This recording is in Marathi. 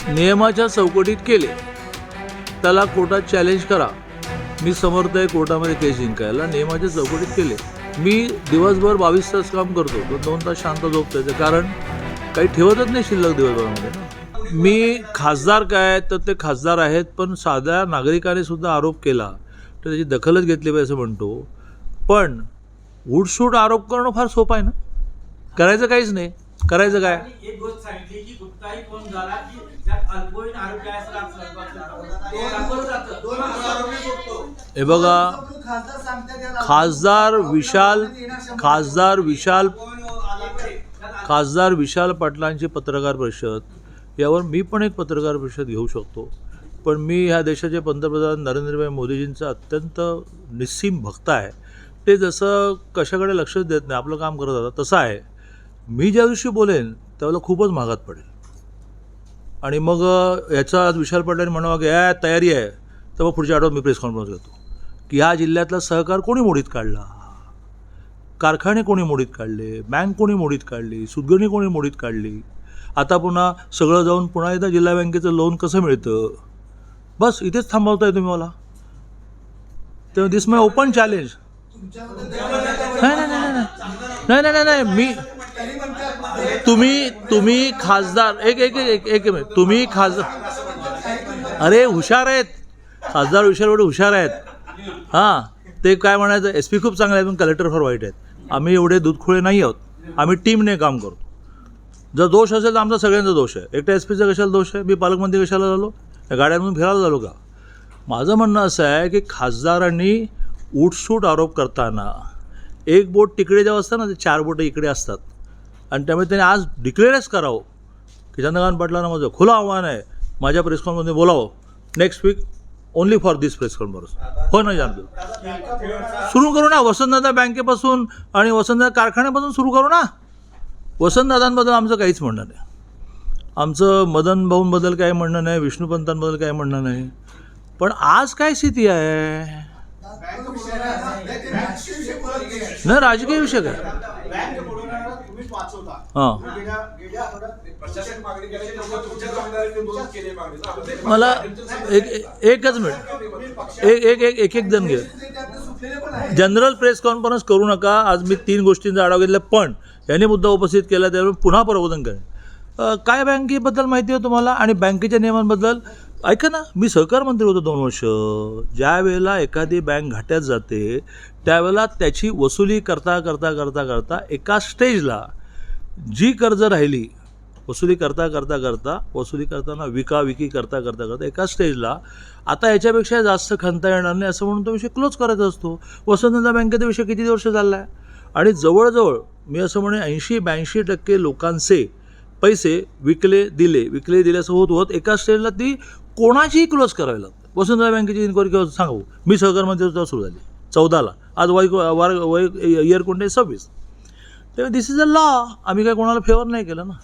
नियमाच्या चौकटीत केले त्याला कोर्टात चॅलेंज करा. मी समर्थ आहे कोर्टामध्ये केस जिंकायला. नियमाच्या चौकटीत केले. मी दिवसभर 22 तास काम करतो, 2 तास शांत झोपतो. कारण काही ठेवतच नाही शिल्लक दिवसभरामध्ये ना. मी खासदार काय तर ते खासदार आहेत, पण साध्या नागरिकाने सुद्धा आरोप केला तर त्याची दखलच घेतली पाहिजे असं म्हणतो. पण उठसूट आरोप करणं फार सोपं आहे ना. करायचं काहीच नाही. करायचं काय. एक गोष्ट सांगितली की कुठलाही फोन झाला की त्यात अल्पवयीन आरोपी हे बघा, खासदार विशाल पाटलांची पत्रकार परिषद, यावर मी पण एक पत्रकार परिषद घेऊ शकतो. पण मी ह्या देशाचे पंतप्रधान नरेंद्रभाई मोदीजींचा अत्यंत निस्सीम भक्त आहे. ते जसं कशाकडे लक्षच देत नाही, आपलं काम करत होता तसं आहे. मी ज्या दिवशी बोलेन त्यावेळेला खूपच महागात पडेल. आणि मग याचा आज विशाल पाटलांनी म्हणावं की तयारी आहे, तर मग पुढच्या आठवड्यात मी प्रेस कॉन्फरन्स घेतो की ह्या जिल्ह्यातला सहकार कोणी मोडीत काढला, कारखाने कोणी मोडीत काढले, बँक कोणी मोडीत काढली, सुदगणी कोणी मोडीत काढली. आता पुन्हा सगळं जाऊन पुन्हा एकदा जिल्हा बँकेचं लोन कसं मिळतं. बस इथेच थांबवताय तुम्ही मला. तेव्हा दिस माय ओपन चॅलेंज. नाही मी तुम्ही खासदार एक मिनिट. तुम्ही खासदार अरे हुशार आहेत खासदार, हुशार आहेत. हां, ते काय म्हणायचं, SP खूप चांगले आहेत पण कलेक्टर फार वाईट आहेत. आम्ही एवढे दूधखोळे नाही आहोत. आम्ही टीमने काम करतो. जर दोष असेल तर आमचा सगळ्यांचा दोष आहे. एकट्या SP चा कशाला दोष आहे. मी पालकमंत्री कशाला झालो, या गाड्यांमधून फिरायला झालो का. माझं म्हणणं असं आहे की खासदारांनी उठसूट आरोप करताना एक बोट तिकडे जेव्हा असतं ना, ते 4 बोटं इकडे असतात. आणि त्यामुळे त्यांनी आज डिक्लेअरच करावं की चंद्रकांत पाटलांना माझं खुलं आव्हान आहे, माझ्या प्रेस कॉन्फरन्समध्ये बोलावं next week only for this press conference. हो ना जानतो, सुरू करू ना. वसंतदादा बँकेपासून आणि वसंतदादा कारखान्यापासून सुरू करू ना. वसंतदादांबद्दल आमचं काहीच म्हणणं नाही. आमचं मदन भाऊंबद्दल काही म्हणणं नाही, विष्णुपंतांबद्दल काही म्हणणं नाही. पण आज काय स्थिती आहे ना, राजकीय विषय काय. हां, मला एकच मिनिट, एक जण घे. जनरल प्रेस कॉन्फरन्स करू नका. आज मी 3 गोष्टींचा आढावा घेतला, पण यांनी मुद्दा उपस्थित केला त्यामुळे पुन्हा प्रबोधन करेन. काय बँकेबद्दल माहिती आहे तुम्हाला आणि बँकेच्या नियमांबद्दल. ऐका ना, मी सहकार मंत्री होतो 2 वर्ष. ज्या वेळेला एखादी बँक घाट्यात जाते त्यावेळेला त्याची वसुली करता एका स्टेजला जी कर्ज राहिली, वसुली करताना विकी करता एका स्टेजला आता याच्यापेक्षा जास्त खणता येणार नाही असं म्हणून तो विषय क्लोज करायचा असतो. वसंतदादा बँकेचा विषय किती वर्ष चालला आहे आणि जवळजवळ मी असं म्हणेन 80-82% लोकांचे पैसे विकले दिल्याचं होत एका स्टेजला ती कोणाचीही क्लोज करावी लागते. वसंतदादा बँकेची इन्क्वायरी केव्हा सांगू, मी सहकार मंत्री तेव्हा सुरू झाली 14ला. आज इयर कोणते 26. तेव्हा दिस इज अ लॉ. आम्ही काय कोणाला फेवर नाही केलं ना.